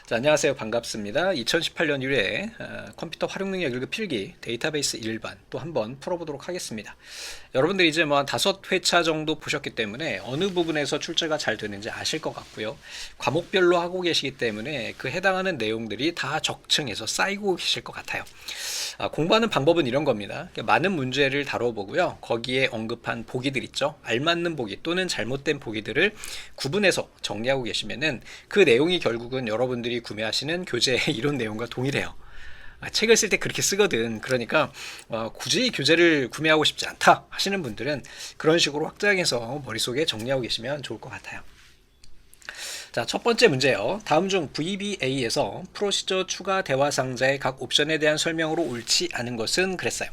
자, 안녕하세요. 반갑습니다. 2018년 1회 컴퓨터 활용 능력 1급 필기 데이터베이스 일반 또 한번 풀어보도록 하겠습니다. 여러분들이 이제 뭐 한 5회차 정도 보셨기 때문에 어느 부분에서 출제가 잘 되는지 아실 것 같고요. 과목별로 하고 계시기 때문에 그 해당하는 내용들이 다 적층해서 쌓이고 계실 것 같아요. 공부하는 방법은 이런 겁니다. 많은 문제를 다뤄보고요. 거기에 언급한 보기들 있죠. 알맞는 보기 또는 잘못된 보기들을 구분해서 정리하고 계시면은 그 내용이 결국은 여러분들이 구매하시는 교재의 이론 내용과 동일해요. 책을 쓸 때 그렇게 쓰거든. 그러니까 굳이 교재를 구매하고 싶지 않다 하시는 분들은 그런 식으로 확장해서 머릿속에 정리하고 계시면 좋을 것 같아요. 자, 첫 번째 문제요. 다음 중 VBA에서 프로시저 추가 대화 상자의 각 옵션에 대한 설명으로 옳지 않은 것은 그랬어요.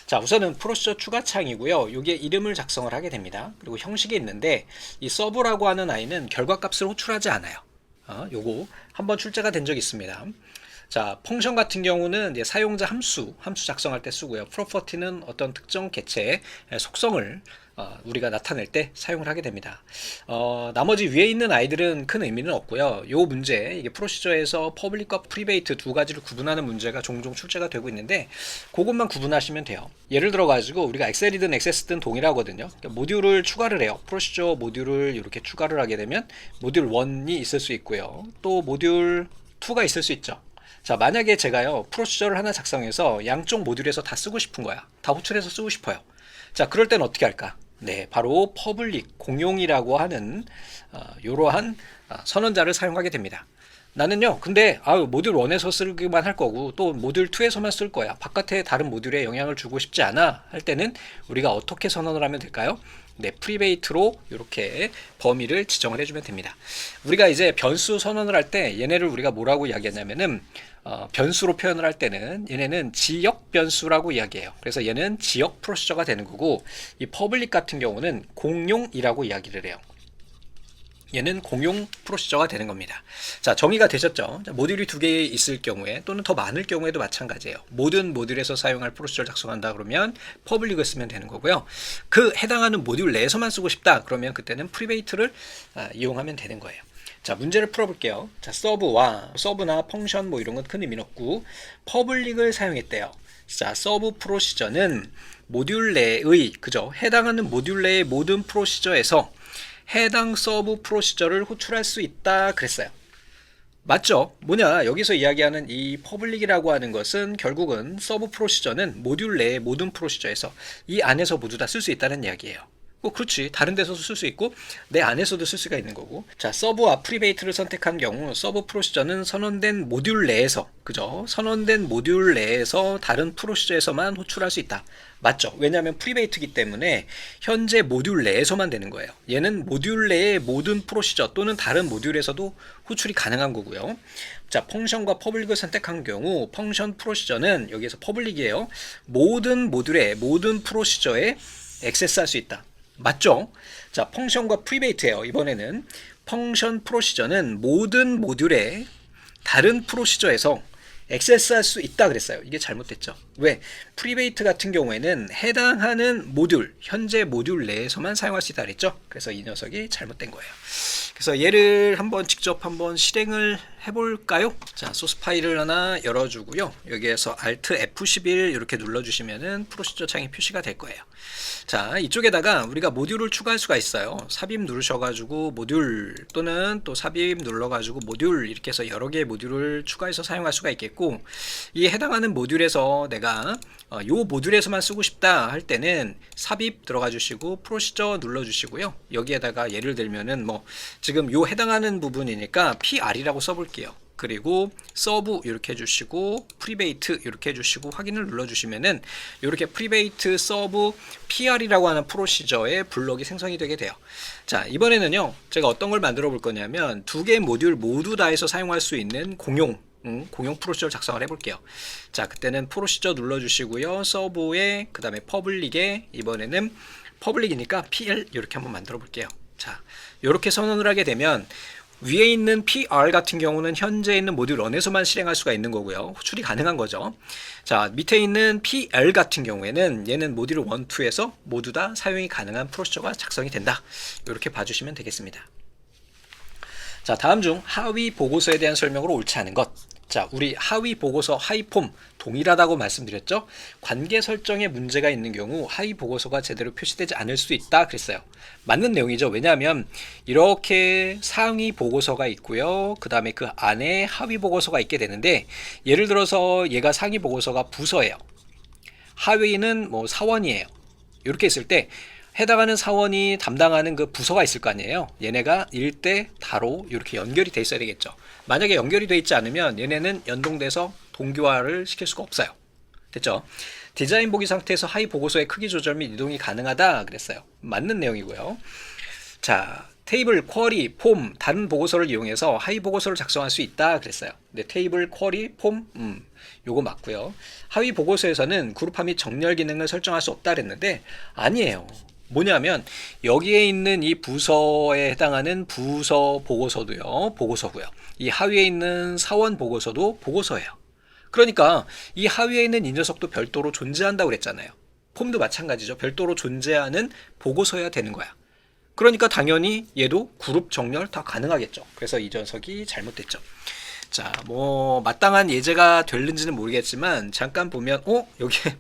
자, 우선은 프로시저 추가 창이고요. 이게 이름을 작성을 하게 됩니다. 그리고 형식이 있는데 이 서브라고 하는 아이는 결과값을 호출하지 않아요. 요거 한번 출제가 된 적이 있습니다. 자, 펑션 같은 경우는 이제 사용자 함수 작성할 때 쓰고요. 프로퍼티는 어떤 특정 개체의 속성을 우리가 나타낼 때 사용을 하게 됩니다. 나머지 위에 있는 아이들은 큰 의미는 없고요. 요 문제, 이게 프로시저에서 퍼블릭과 프리베이트 두 가지를 구분하는 문제가 종종 출제가 되고 있는데 그것만 구분하시면 돼요. 예를 들어 가지고 우리가 엑셀이든 액세스든 동일하거든요. 그러니까 모듈을 추가를 해요. 프로시저 모듈을 이렇게 추가를 하게 되면 모듈 1이 있을 수 있고요. 또 모듈 2가 있을 수 있죠. 자, 만약에 제가요 프로시저를 하나 작성해서 양쪽 모듈에서 다 쓰고 싶은 거야. 다 호출해서 쓰고 싶어요. 자, 그럴 땐 어떻게 할까? 네, 바로 퍼블릭, 공용이라고 하는 이러한 선언자를 사용하게 됩니다. 나는요, 근데 모듈 1에서 쓰기만 할 거고 또 모듈 2에서만 쓸 거야. 바깥에 다른 모듈에 영향을 주고 싶지 않아 할 때는 우리가 어떻게 선언을 하면 될까요? 네, 프리베이트로 이렇게 범위를 지정을 해주면 됩니다. 우리가 이제 변수 선언을 할 때 얘네를 우리가 뭐라고 이야기하냐면은 변수로 표현을 할 때는 얘네는 지역 변수라고 이야기해요. 그래서 얘는 지역 프로시저가 되는 거고 이 퍼블릭 같은 경우는 공용이라고 이야기를 해요. 얘는 공용 프로시저가 되는 겁니다. 자, 정의가 되셨죠? 자, 모듈이 두 개 있을 경우에 또는 더 많을 경우에도 마찬가지예요. 모든 모듈에서 사용할 프로시저를 작성한다 그러면 퍼블릭을 쓰면 되는 거고요. 그 해당하는 모듈 내에서만 쓰고 싶다 그러면 그때는 프리베이트를 이용하면 되는 거예요. 자, 문제를 풀어볼게요. 자, 서브나 펑션 뭐 이런 건 큰 의미는 없고 퍼블릭을 사용했대요. 자, 서브 프로시저는 모듈 내의 그죠? 해당하는 모듈 내의 모든 프로시저에서 해당 서브 프로시저를 호출할 수 있다 그랬어요. 맞죠? 뭐냐, 여기서 이야기하는 이 퍼블릭이라고 하는 것은 결국은 서브 프로시저는 모듈 내의 모든 프로시저에서 이 안에서 모두 다 쓸 수 있다는 이야기예요. 그렇지. 다른 데서도 쓸 수 있고 내 안에서도 쓸 수가 있는 거고. 자, 서브와 프리베이트를 선택한 경우 서브 프로시저는 선언된 모듈 내에서 그죠? 선언된 모듈 내에서 다른 프로시저에서만 호출할 수 있다. 맞죠? 왜냐하면 프리베이트이기 때문에 현재 모듈 내에서만 되는 거예요. 얘는 모듈 내의 모든 프로시저 또는 다른 모듈에서도 호출이 가능한 거고요. 자, 펑션과 퍼블릭을 선택한 경우 펑션 프로시저는 여기에서 퍼블릭이에요. 모든 모듈의 모든 프로시저에 액세스할 수 있다. 맞죠? 자, 펑션과 프리베이트예요. 이번에는 펑션 프로시저는 모든 모듈의 다른 프로시저에서 액세스할 수 있다 그랬어요. 이게 잘못됐죠. 왜? 프리베이트 같은 경우에는 해당하는 모듈, 현재 모듈 내에서만 사용할 수 있다 그랬죠. 그래서 이 녀석이 잘못된 거예요. 그래서 얘를 직접 한번 실행을 해볼까요? 자, 소스 파일을 하나 열어주고요. 여기에서 Alt F11 이렇게 눌러주시면은 프로시저 창이 표시가 될 거예요. 자, 이쪽에다가 우리가 모듈을 추가할 수가 있어요. 삽입 누르셔가지고 모듈 또는 또 삽입 눌러가지고 모듈 이렇게 해서 여러 개의 모듈을 추가해서 사용할 수가 있겠고, 이 해당하는 모듈에서 내가 요 모듈에서만 쓰고 싶다 할 때는 삽입 들어가 주시고 프로시저 눌러 주시고요. 여기에다가 예를 들면은 뭐 지금 요 해당하는 부분이니까 PR이라고 써볼게요. 그리고 서브 이렇게 해주시고 프리베이트 이렇게 해주시고 확인을 눌러주시면은 이렇게 프리베이트 서브 PR이라고 하는 프로시저의 블럭이 생성이 되게 돼요. 자, 이번에는요 제가 어떤 걸 만들어 볼 거냐면 두 개의 모듈 모두 다 해서 사용할 수 있는 공용 프로시저를 작성을 해볼게요. 자, 그때는 프로시저 눌러주시고요. 서브에 그 다음에 퍼블릭에 이번에는 퍼블릭이니까 PL 이렇게 한번 만들어 볼게요. 자, 이렇게 선언을 하게 되면 위에 있는 PR 같은 경우는 현재 있는 모듈 1에서만 실행할 수가 있는 거고요. 호출이 가능한 거죠. 자, 밑에 있는 PL 같은 경우에는 얘는 모듈 1, 2에서 모두 다 사용이 가능한 프로시저가 작성이 된다. 이렇게 봐주시면 되겠습니다. 자, 다음 중 하위 보고서에 대한 설명으로 옳지 않은 것. 자, 우리 하위 보고서, 하위 폼 동일하다고 말씀드렸죠? 관계 설정에 문제가 있는 경우 하위 보고서가 제대로 표시되지 않을 수도 있다 그랬어요. 맞는 내용이죠. 왜냐하면 이렇게 상위 보고서가 있고요. 그 다음에 그 안에 하위 보고서가 있게 되는데, 예를 들어서 얘가 상위 보고서가 부서예요. 하위는 뭐 사원이에요. 이렇게 있을 때 해당하는 사원이 담당하는 그 부서가 있을 거 아니에요. 얘네가 일대 다로 이렇게 연결이 돼 있어야 되겠죠. 만약에 연결이 돼 있지 않으면 얘네는 연동돼서 동기화를 시킬 수가 없어요. 됐죠? 디자인 보기 상태에서 하위 보고서의 크기 조절 및 이동이 가능하다 그랬어요. 맞는 내용이고요. 자, 테이블, 쿼리, 폼, 다른 보고서를 이용해서 하위 보고서를 작성할 수 있다 그랬어요. 네, 테이블, 쿼리, 폼, 요거 맞고요. 하위 보고서에서는 그룹화 및 정렬 기능을 설정할 수 없다 그랬는데 아니에요. 뭐냐면 여기에 있는 이 부서에 해당하는 부서 보고서도요, 보고서고요. 이 하위에 있는 사원 보고서도 보고서예요. 그러니까 이 하위에 있는 이 녀석도 별도로 존재한다고 그랬잖아요. 폼도 마찬가지죠. 별도로 존재하는 보고서여야 되는 거야. 그러니까 당연히 얘도 그룹 정렬 다 가능하겠죠. 그래서 이 녀석이 잘못됐죠. 자, 뭐 마땅한 예제가 될는지는 모르겠지만 잠깐 보면 여기에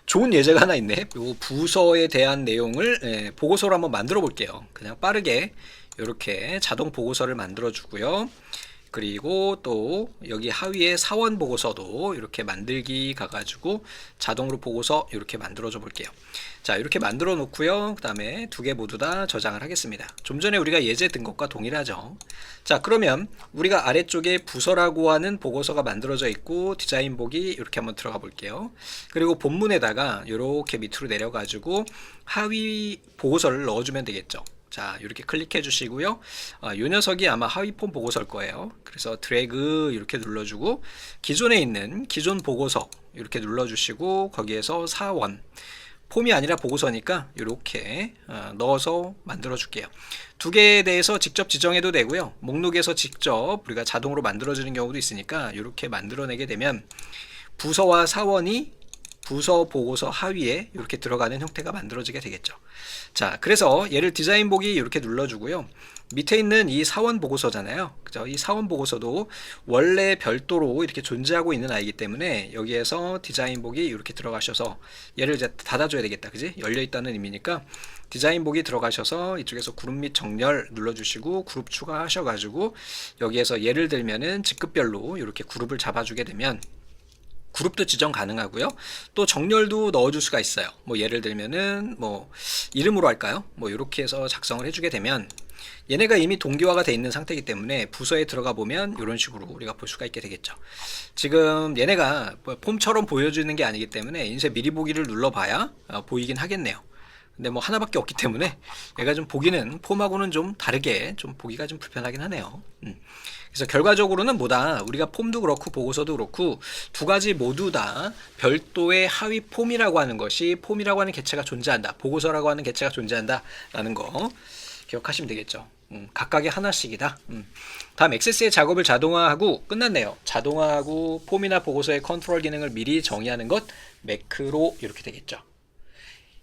좋은 예제가 하나 있네. 요 부서에 대한 내용을 보고서로 한번 만들어 볼게요. 그냥 빠르게 이렇게 자동 보고서를 만들어 주고요. 그리고 또 여기 하위에 사원 보고서도 이렇게 만들기 가가지고 자동으로 보고서 이렇게 만들어줘 볼게요. 자, 이렇게 만들어 놓고요. 그 다음에 두 개 모두 다 저장을 하겠습니다. 좀 전에 우리가 예제 든 것과 동일하죠. 자, 그러면 우리가 아래쪽에 부서라고 하는 보고서가 만들어져 있고 디자인 보기 이렇게 한번 들어가 볼게요. 그리고 본문에다가 이렇게 밑으로 내려가지고 하위 보고서를 넣어주면 되겠죠. 자, 이렇게 클릭해 주시고요. 이 녀석이 아마 하위 폼 보고서일 거예요. 그래서 드래그 이렇게 눌러주고 기존에 있는 기존 보고서 이렇게 눌러주시고 거기에서 사원 폼이 아니라 보고서니까 이렇게 넣어서 만들어 줄게요. 두 개에 대해서 직접 지정해도 되고요. 목록에서 직접 우리가 자동으로 만들어주는 경우도 있으니까 이렇게 만들어내게 되면 부서와 사원이 부서 보고서 하위에 이렇게 들어가는 형태가 만들어지게 되겠죠. 자, 그래서 얘를 디자인 보기 이렇게 눌러주고요. 밑에 있는 이 사원 보고서잖아요. 그죠? 이 사원 보고서도 원래 별도로 이렇게 존재하고 있는 아이기 때문에 여기에서 디자인 보기 이렇게 들어가셔서 얘를 이제 닫아줘야 되겠다. 그지? 열려있다는 의미니까 디자인 보기 들어가셔서 이쪽에서 그룹 및 정렬 눌러주시고 그룹 추가하셔가지고 여기에서 예를 들면은 직급별로 이렇게 그룹을 잡아주게 되면 그룹도 지정 가능하고요. 또 정렬도 넣어줄 수가 있어요. 뭐 예를 들면은 뭐 이름으로 할까요? 뭐 이렇게 해서 작성을 해주게 되면 얘네가 이미 동기화가 돼 있는 상태이기 때문에 부서에 들어가 보면 이런 식으로 우리가 볼 수가 있게 되겠죠. 지금 얘네가 폼처럼 보여주는 게 아니기 때문에 인쇄 미리 보기를 눌러봐야 보이긴 하겠네요. 근데 뭐 하나밖에 없기 때문에 얘가 좀 보기는 폼하고는 좀 다르게 좀 보기가 좀 불편하긴 하네요. 그래서 결과적으로는 뭐다, 우리가 폼도 그렇고 보고서도 그렇고 두 가지 모두 다 별도의 하위 폼이라고 하는 것이, 폼이라고 하는 개체가 존재한다, 보고서라고 하는 개체가 존재한다 라는 거 기억하시면 되겠죠. 각각의 하나씩이다. 다음 XS의 작업을 자동화하고 끝났네요. 자동화하고 폼이나 보고서의 컨트롤 기능을 미리 정의하는 것 매크로 이렇게 되겠죠.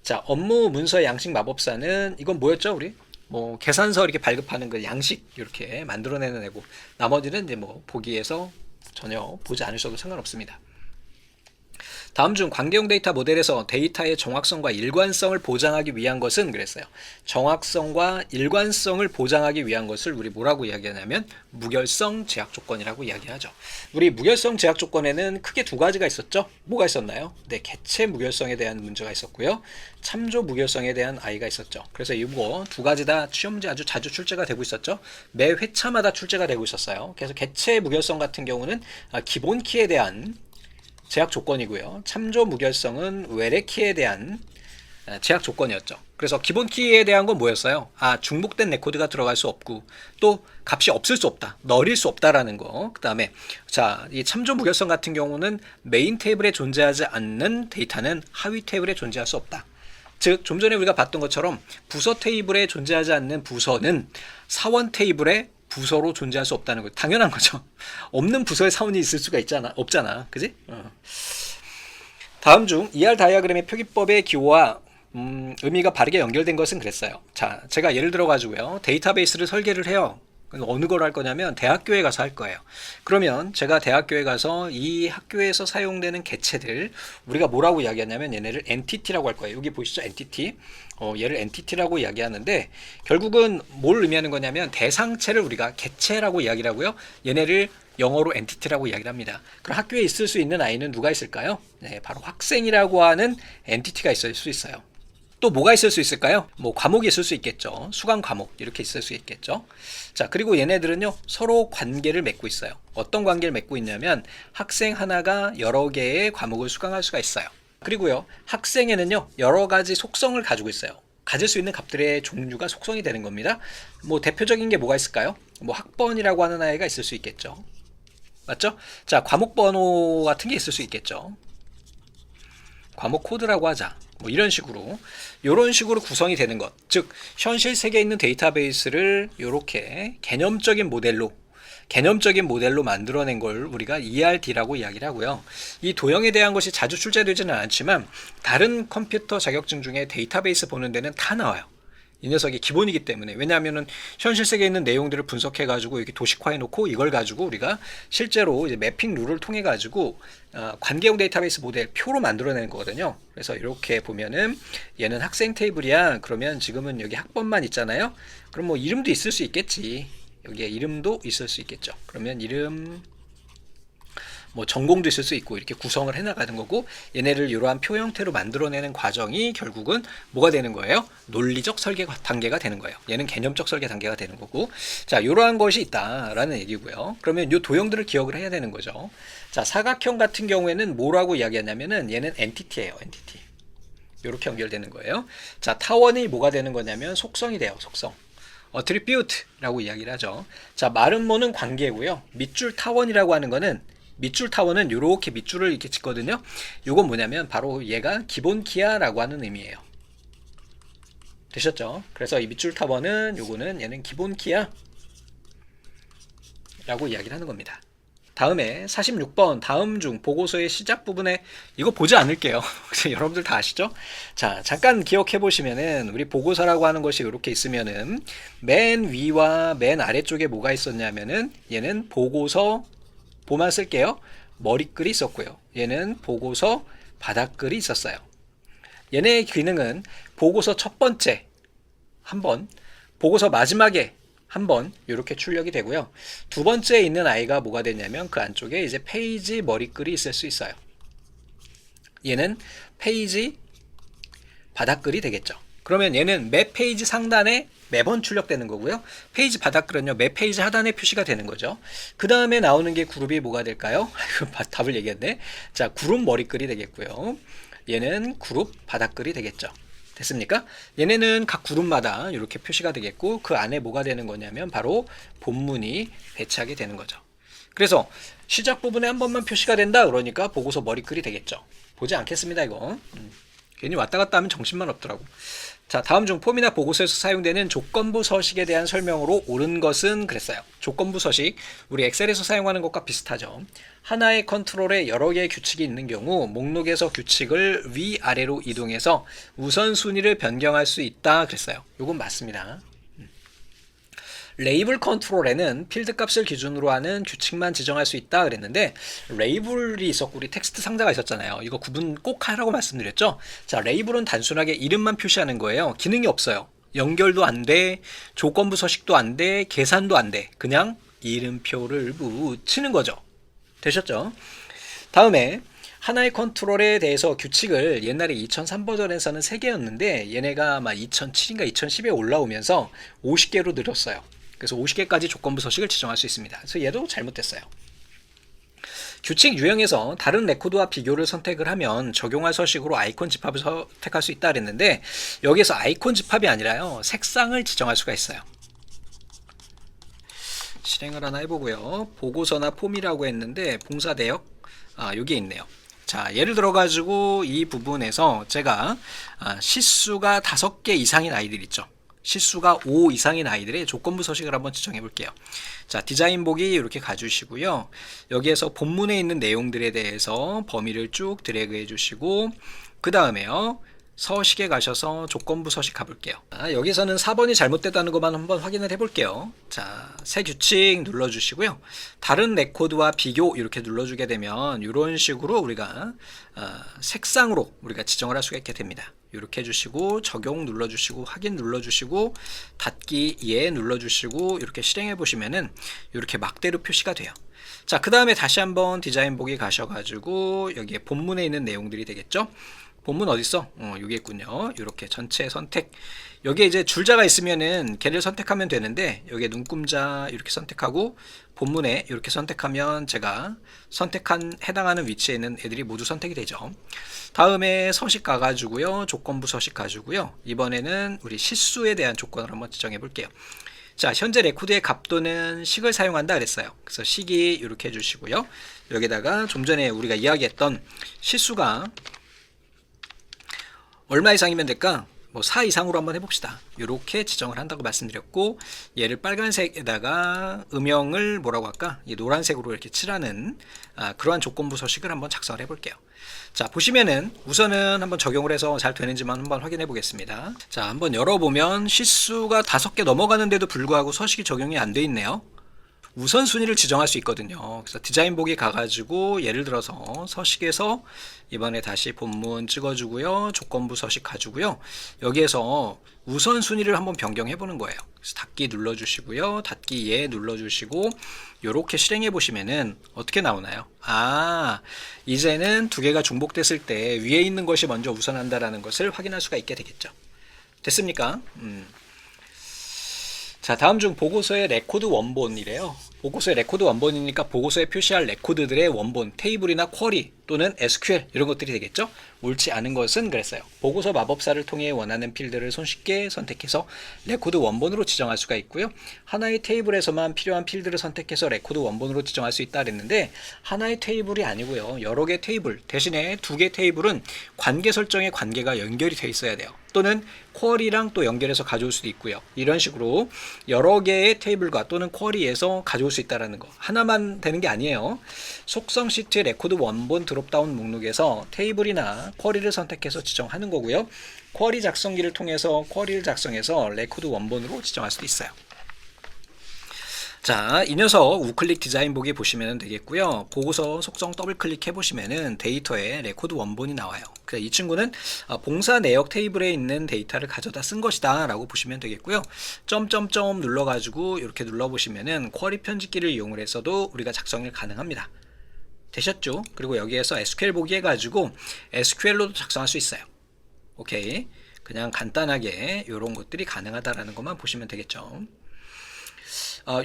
자, 업무 문서의 양식 마법사는 이건 뭐였죠? 우리 뭐 계산서 이렇게 발급하는 그 양식 이렇게 만들어내는 애고, 나머지는 이제 뭐 보기에서 전혀 보지 않으셔도 상관없습니다. 다음 중 관계형 데이터 모델에서 데이터의 정확성과 일관성을 보장하기 위한 것은 그랬어요. 정확성과 일관성을 보장하기 위한 것을 우리 뭐라고 이야기하냐면 무결성 제약 조건이라고 이야기하죠. 우리 무결성 제약 조건에는 크게 두 가지가 있었죠. 뭐가 있었나요? 네, 개체 무결성에 대한 문제가 있었고요. 참조 무결성에 대한 아이가 있었죠. 그래서 이거 두 가지 다 시험지 아주 자주 출제가 되고 있었죠. 매 회차마다 출제가 되고 있었어요. 그래서 개체 무결성 같은 경우는 기본 키에 대한 제약 조건이고요. 참조 무결성은 외래 키에 대한 제약 조건이었죠. 그래서 기본 키에 대한 건 뭐였어요? 중복된 레코드가 들어갈 수 없고 또 값이 없을 수 없다, 널일 수 없다라는 거. 그 다음에 이 참조 무결성 같은 경우는 메인 테이블에 존재하지 않는 데이터는 하위 테이블에 존재할 수 없다. 즉, 좀 전에 우리가 봤던 것처럼 부서 테이블에 존재하지 않는 부서는 사원 테이블에 부서로 존재할 수 없다는 거 당연한 거죠. 없는 부서에 사원이 있을 수가 없잖아. 그지? 다음 중 ER 다이어그램의 표기법의 기호와 의미가 바르게 연결된 것은 그랬어요. 자, 제가 예를 들어 가지고요. 데이터베이스를 설계를 해요. 어느 걸 할 거냐면 대학교에 가서 할 거예요. 그러면 제가 대학교에 가서 이 학교에서 사용되는 개체들, 우리가 뭐라고 이야기하냐면 얘네를 엔티티라고 할 거예요. 여기 보시죠, 엔티티. 얘를 엔티티라고 이야기하는데 결국은 뭘 의미하는 거냐면 대상체를 우리가 개체라고 이야기를 하고요. 얘네를 영어로 엔티티라고 이야기를 합니다. 그럼 학교에 있을 수 있는 아이는 누가 있을까요? 네, 바로 학생이라고 하는 엔티티가 있을 수 있어요. 또 뭐가 있을 수 있을까요? 뭐 과목이 있을 수 있겠죠. 수강 과목 이렇게 있을 수 있겠죠. 자, 그리고 얘네들은요 서로 관계를 맺고 있어요. 어떤 관계를 맺고 있냐면 학생 하나가 여러 개의 과목을 수강할 수가 있어요. 그리고요 학생에는요 여러 가지 속성을 가지고 있어요. 가질 수 있는 값들의 종류가 속성이 되는 겁니다. 뭐 대표적인 게 뭐가 있을까요? 뭐 학번이라고 하는 아이가 있을 수 있겠죠. 맞죠? 자, 과목 번호 같은 게 있을 수 있겠죠. 과목 코드라고 하자. 뭐 이런 식으로 구성이 되는 것, 즉 현실 세계에 있는 데이터베이스를 이렇게 개념적인 모델로 만들어낸 걸 우리가 ERD라고 이야기를 하고요. 이 도형에 대한 것이 자주 출제되지는 않지만 다른 컴퓨터 자격증 중에 데이터베이스 보는 데는 다 나와요. 이 녀석이 기본이기 때문에. 왜냐하면은 현실 세계에 있는 내용들을 분석해 가지고 이렇게 도식화해 놓고 이걸 가지고 우리가 실제로 이제 매핑 룰을 통해 가지고 관계형 데이터베이스 모델 표로 만들어내는 거거든요. 그래서 이렇게 보면은 얘는 학생 테이블이야. 그러면 지금은 여기 학번만 있잖아요. 그럼 뭐 이름도 있을 수 있겠지. 여기에 이름도 있을 수 있겠죠. 그러면 이름, 뭐 전공도 있을 수 있고 이렇게 구성을 해나가는 거고, 얘네를 이러한 표 형태로 만들어내는 과정이 결국은 뭐가 되는 거예요? 논리적 설계 단계가 되는 거예요. 얘는 개념적 설계 단계가 되는 거고, 자, 이러한 것이 있다라는 얘기고요. 그러면 이 도형들을 기억을 해야 되는 거죠. 자, 사각형 같은 경우에는 뭐라고 이야기하냐면은 얘는 엔티티예요. 엔티티. 이렇게 연결되는 거예요. 자, 타원이 뭐가 되는 거냐면 속성이 돼요. 속성. 어트리뷰트라고 이야기를 하죠. 자, 마른 모는 관계고요. 밑줄 타원이라고 하는 거는, 밑줄 타원은 이렇게 밑줄을 이렇게 짓거든요. 이건 뭐냐면 바로 얘가 기본 키야라고 하는 의미예요. 되셨죠? 그래서 이 밑줄 타원은 요거는 얘는 기본 키야 라고 이야기를 하는 겁니다. 다음에 46번 다음 중 보고서의 시작 부분에, 이거 보지 않을게요. 여러분들 다 아시죠? 자, 잠깐 기억해 보시면은 우리 보고서라고 하는 것이 이렇게 있으면은 맨 위와 맨 아래쪽에 뭐가 있었냐면은 얘는 보고서 보만 쓸게요. 머리글이 있었고요. 얘는 보고서 바닥글이 있었어요. 얘네의 기능은 보고서 첫 번째 한 번, 보고서 마지막에 한 번 이렇게 출력이 되고요. 두 번째에 있는 아이가 뭐가 되냐면 그 안쪽에 이제 페이지 머리글이 있을 수 있어요. 얘는 페이지 바닥글이 되겠죠. 그러면 얘는 매 페이지 상단에 매번 출력되는 거고요. 페이지 바닥글은요, 매 페이지 하단에 표시가 되는 거죠. 그 다음에 나오는 게 그룹이 뭐가 될까요? 답을 얘기했네. 자, 그룹 머리글이 되겠고요. 얘는 그룹 바닥글이 되겠죠. 됐습니까? 얘네는 각 그룹마다 이렇게 표시가 되겠고, 그 안에 뭐가 되는 거냐면 바로 본문이 배치하게 되는 거죠. 그래서 시작 부분에 한 번만 표시가 된다 그러니까 보고서 머리글이 되겠죠. 보지 않겠습니다, 이거. 괜히 왔다 갔다 하면 정신만 없더라고. 자, 다음 중 폼이나 보고서에서 사용되는 조건부 서식에 대한 설명으로 옳은 것은 그랬어요. 조건부 서식, 우리 엑셀에서 사용하는 것과 비슷하죠. 하나의 컨트롤에 여러 개의 규칙이 있는 경우 목록에서 규칙을 위아래로 이동해서 우선순위를 변경할 수 있다 그랬어요. 이건 맞습니다. 레이블 컨트롤에는 필드 값을 기준으로 하는 규칙만 지정할 수 있다 그랬는데, 레이블이 있었고 우리 텍스트 상자가 있었잖아요. 이거 구분 꼭 하라고 말씀드렸죠. 자, 레이블은 단순하게 이름만 표시하는 거예요. 기능이 없어요. 연결도 안 돼, 조건부 서식도 안 돼, 계산도 안 돼. 그냥 이름표를 붙이는 거죠. 되셨죠? 다음에 하나의 컨트롤에 대해서 규칙을 옛날에 2003 버전에서는 3개였는데 얘네가 아마 2007인가 2010에 올라오면서 50개로 늘었어요. 그래서 50개까지 조건부 서식을 지정할 수 있습니다. 그래서 얘도 잘못됐어요. 규칙 유형에서 다른 레코드와 비교를 선택을 하면 적용할 서식으로 아이콘 집합을 선택할 수 있다 그랬는데, 여기에서 아이콘 집합이 아니라요, 색상을 지정할 수가 있어요. 실행을 하나 해보고요. 보고서나 폼이라고 했는데 봉사 대역, 여기에 있네요. 자, 예를 들어 가지고 이 부분에서 제가 시수가 5개 이상인 아이들 있죠. 시수가 5 이상인 아이들의 조건부 서식을 한번 지정해 볼게요. 자, 디자인 보기 이렇게 가주시고요. 여기에서 본문에 있는 내용들에 대해서 범위를 쭉 드래그 해 주시고, 그 다음에요, 서식에 가셔서 조건부 서식 가볼게요. 여기서는 4번이 잘못됐다는 것만 한번 확인을 해볼게요. 자, 새 규칙 눌러주시고요. 다른 레코드와 비교 이렇게 눌러주게 되면 이런 식으로 우리가 색상으로 우리가 지정을 할 수가 있게 됩니다. 이렇게 해주시고 적용 눌러주시고 확인 눌러주시고 닫기 예 눌러주시고 이렇게 실행해 보시면은 이렇게 막대로 표시가 돼요. 자, 그 다음에 다시 한번 디자인 보기 가셔가지고 여기에 본문에 있는 내용들이 되겠죠. 본문 어딨어? 여기 있군요. 이렇게 전체 선택. 여기에 이제 줄자가 있으면은 걔를 선택하면 되는데 여기에 눈금자 이렇게 선택하고 본문에 이렇게 선택하면 제가 선택한 해당하는 위치에 있는 애들이 모두 선택이 되죠. 다음에 서식 가가지고요. 조건부 서식 가지고요. 이번에는 우리 시수에 대한 조건을 한번 지정해 볼게요. 자, 현재 레코드의 값도는 식을 사용한다 그랬어요. 그래서 식이 이렇게 해주시고요. 여기다가 좀 전에 우리가 이야기했던 시수가 얼마 이상이면 될까? 뭐 4 이상으로 한번 해봅시다. 이렇게 지정을 한다고 말씀드렸고 얘를 빨간색에다가 음영을 뭐라고 할까? 이 노란색으로 이렇게 칠하는 그러한 조건부 서식을 한번 작성을 해볼게요. 자, 보시면은 우선은 한번 적용을 해서 잘 되는지만 한번 확인해 보겠습니다. 자, 한번 열어보면 시수가 5개 넘어가는데도 불구하고 서식이 적용이 안 돼 있네요. 우선순위를 지정할 수 있거든요. 그래서 디자인 보기 가가지고 예를 들어서 서식에서 이번에 다시 본문 찍어주고요. 조건부 서식 가지고요. 여기에서 우선순위를 한번 변경해 보는 거예요. 그래서 닫기 눌러주시고요. 닫기 예 눌러주시고 이렇게 실행해 보시면은 어떻게 나오나요? 이제는 두 개가 중복됐을 때 위에 있는 것이 먼저 우선한다라는 것을 확인할 수가 있게 되겠죠. 됐습니까? 자, 다음 중 보고서의 레코드 원본이래요. 보고서의 레코드 원본이니까 보고서에 표시할 레코드들의 원본, 테이블이나 쿼리 또는 SQL 이런 것들이 되겠죠. 옳지 않은 것은 그랬어요. 보고서 마법사를 통해 원하는 필드를 손쉽게 선택해서 레코드 원본으로 지정할 수가 있고요. 하나의 테이블에서만 필요한 필드를 선택해서 레코드 원본으로 지정할 수 있다 그랬는데 하나의 테이블이 아니고요. 여러 개 테이블 대신에 2개 테이블은 관계 설정에 관계가 연결이 돼 있어야 돼요. 또는 쿼리랑 또 연결해서 가져올 수도 있고요. 이런 식으로 여러 개의 테이블과 또는 쿼리에서 가져올 수 있다는 거. 하나만 되는 게 아니에요. 속성 시트 레코드 원본 드롭다운 목록에서 테이블이나 쿼리를 선택해서 지정하는 거고요. 쿼리 작성기를 통해서 쿼리를 작성해서 레코드 원본으로 지정할 수도 있어요. 자, 이 녀석 우클릭 디자인 보기 보시면 되겠고요. 보고서 속성 더블 클릭해 보시면은 데이터에 레코드 원본이 나와요. 그래서 이 친구는 봉사 내역 테이블에 있는 데이터를 가져다 쓴 것이다 라고 보시면 되겠고요. 점점점 눌러 가지고 이렇게 눌러 보시면은 쿼리 편집기를 이용을 해서도 우리가 작성이 가능합니다. 되셨죠? 그리고 여기에서 SQL 보기 해가지고 SQL로도 작성할 수 있어요. 오케이. 그냥 간단하게 이런 것들이 가능하다라는 것만 보시면 되겠죠.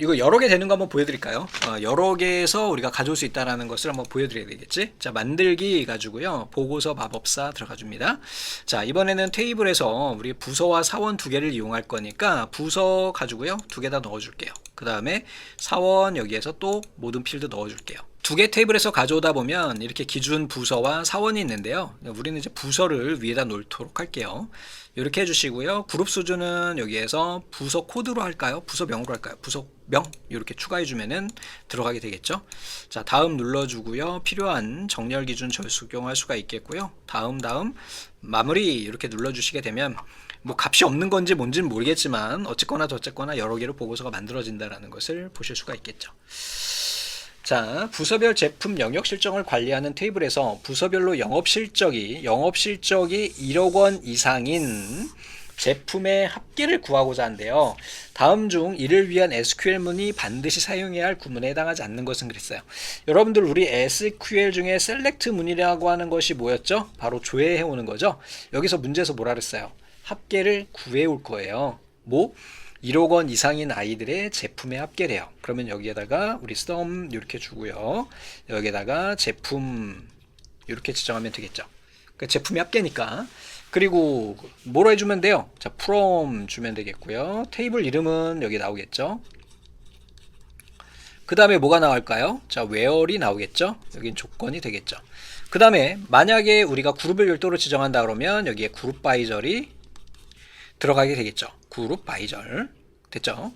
이거 여러 개 되는 거 한번 보여드릴까요? 여러 개에서 우리가 가져올 수 있다는 것을 한번 보여드려야 되겠지? 자, 만들기 가지고요. 보고서 마법사 들어가 줍니다. 자, 이번에는 테이블에서 우리 부서와 사원 2개를 이용할 거니까 부서 가지고요. 2개 다 넣어줄게요. 그 다음에 사원 여기에서 또 모든 필드 넣어줄게요. 2개 테이블에서 가져오다 보면 이렇게 기준 부서와 사원이 있는데요. 우리는 이제 부서를 위에다 놓도록 할게요. 이렇게 해주시고요. 그룹 수준은 여기에서 부서 코드로 할까요? 부서명으로 할까요? 부서명 이렇게 추가해주면은 들어가게 되겠죠. 자, 다음 눌러주고요. 필요한 정렬 기준 적용할 수가 있겠고요. 다음 마무리 이렇게 눌러주시게 되면 뭐 값이 없는 건지 뭔지는 모르겠지만 어쨌거나 저쨌거나 여러 개로 보고서가 만들어진다라는 것을 보실 수가 있겠죠. 자, 부서별 제품 영역 실적을 관리하는 테이블에서 부서별로 영업실적이 1억 원 이상인 제품의 합계를 구하고자 한대요. 다음 중 이를 위한 SQL문이 반드시 사용해야 할 구문에 해당하지 않는 것은 그랬어요. 여러분들 우리 SQL 중에 select 문이라고 하는 것이 뭐였죠? 바로 조회해 오는 거죠. 여기서 문제에서 뭐라 그랬어요? 합계를 구해 올 거예요. 1억 원 이상인 아이들의 제품의 합계래요. 그러면 여기에다가 우리 sum 이렇게 주고요. 여기에다가 제품 이렇게 지정하면 되겠죠. 그러니까 제품의 합계니까. 그리고 뭐로 해주면 돼요? 자, from 주면 되겠고요. 테이블 이름은 여기 나오겠죠. 그 다음에 뭐가 나올까요? 자, where이 나오겠죠. 여긴 조건이 되겠죠. 그 다음에 만약에 우리가 그룹을 별도로 지정한다 그러면 여기에 그룹 바이절이 들어가게 되겠죠. 그룹 바이절 됐죠?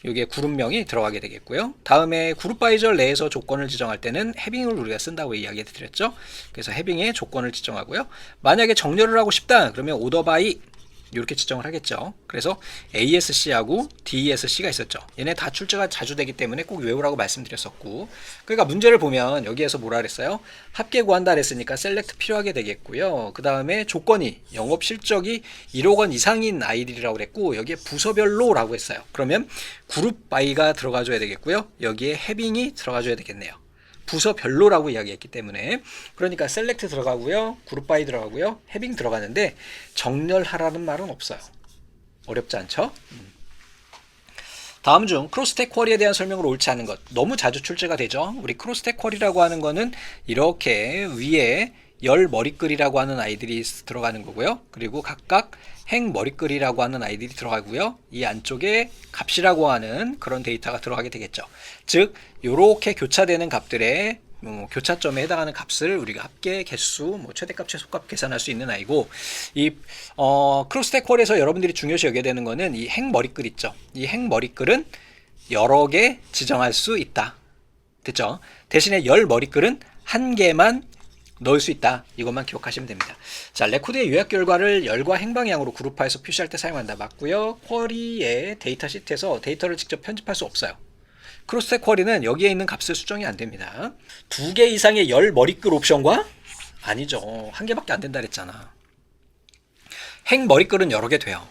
이게 그룹명이 들어가게 되겠고요. 다음에 그룹 바이저 내에서 조건을 지정할 때는 해빙을 우리가 쓴다고 이야기 드렸죠. 그래서 해빙의 조건을 지정하고요. 만약에 정렬을 하고 싶다 그러면 오더 바이 이렇게 지정을 하겠죠. 그래서 ASC하고 DESC가 있었죠. 얘네 다 출제가 자주 되기 때문에 꼭 외우라고 말씀드렸었고, 그러니까 문제를 보면 여기에서 뭐라 그랬어요? 합계 구한다 그랬으니까 셀렉트 필요하게 되겠고요. 그 다음에 조건이 영업 실적이 1억 원 이상인 아이들이라고 그랬고, 여기에 부서별로라고 했어요. 그러면 그룹 바이가 들어가줘야 되겠고요. 여기에 해빙이 들어가줘야 되겠네요. 부서별로라고 이야기했기 때문에. 그러니까 셀렉트 들어가고요, 그룹 바이 들어가고요, 해빙 들어가는데 정렬하라는 말은 없어요. 어렵지 않죠? 다음 중 크로스텍 쿼리에 대한 설명을 옳지 않은 것. 너무 자주 출제가 되죠. 우리 크로스텍 쿼리라고 하는 거는 이렇게 위에 열 머리글이라고 하는 아이들이 들어가는 거고요. 그리고 각각 행 머리글이라고 하는 아이들이 들어가고요. 이 안쪽에 값이라고 하는 그런 데이터가 들어가게 되겠죠. 즉 이렇게 교차되는 값들의 교차점에 해당하는 값을 우리가 합계 개수, 최대값, 최소값 계산할 수 있는 아이고, 이 크로스텍 쿼리에서 여러분들이 중요시 여겨야 되는 거는 이 행 머리글 있죠. 이 행 머리글은 여러 개 지정할 수 있다. 됐죠? 대신에 열 머리글은 한 개만 넣을 수 있다. 이것만 기억하시면 됩니다. 자, 레코드의 요약 결과를 열과 행 방향으로 그룹화해서 표시할 때 사용한다. 맞고요. 쿼리의 데이터 시트에서 데이터를 직접 편집할 수 없어요. 크로스텍 쿼리는 여기에 있는 값을 수정이 안 됩니다. 2개 이상의 열 머리글 옵션과 아니죠. 한 개밖에 안 된다 그랬잖아. 행 머리글은 여러 개 돼요.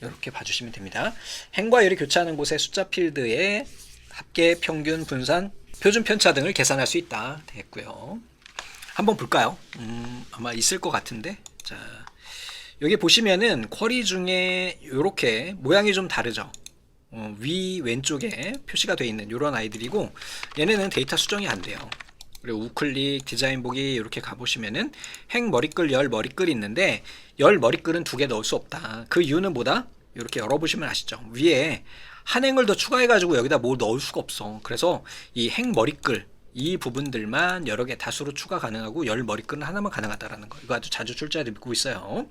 이렇게 봐주시면 됩니다. 행과 열이 교차하는 곳의 숫자 필드에 합계, 평균, 분산, 표준 편차 등을 계산할 수 있다. 됐고요. 한번 볼까요? 아마 있을 것 같은데. 자, 여기 보시면은 쿼리 중에 이렇게 모양이 좀 다르죠. 위 왼쪽에 표시가 되어 있는 이런 아이들이고, 얘네는 데이터 수정이 안 돼요. 그리고 우클릭 디자인 보기 이렇게 가보시면은 행 머리글, 열 머리글이 있는데 열 머리글은 2개 넣을 수 없다. 그 이유는 뭐다? 이렇게 열어보시면 아시죠? 위에 한 행을 더 추가해가지고 여기다 뭘 넣을 수가 없어. 그래서 이 행 머리글 이 부분들만 여러 개 다수로 추가 가능하고 열 머리글은 하나만 가능하다라는 거. 이거 아주 자주 출제되고 있어요.